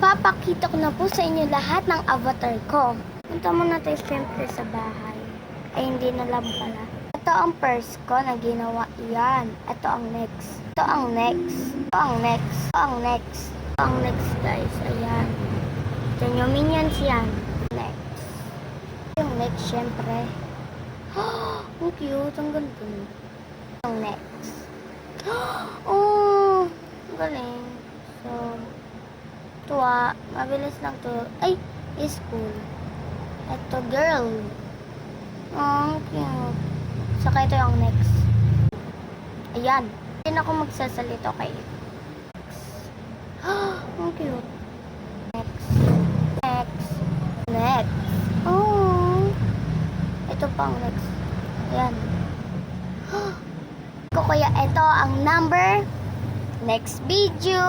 Ipapakita ko na po sa inyo lahat ng avatar ko. Punta muna tayo siyempre sa bahay. Ay, hindi na lang pala. Ito ang first ko na ginawa yan. Ito ang next. Ito ang next. Ito ang next. Ito ang next. Ito ang next, guys. Ayan. Ito yung minions yan. Next. Yung next, syempre. Ang cute. Ang ganda. Yung next. Oh, ang galing. So, tuwa. Mabilis lang to. Ay, is cool. Ito, girl. Oh, cute. Saka ito yung next. Ayan. Hindi na ako magsasalito kay next. Ang cute. Next. Next. Next. Oh. Ito pang next. Ayan. Kaya ito ang number next video.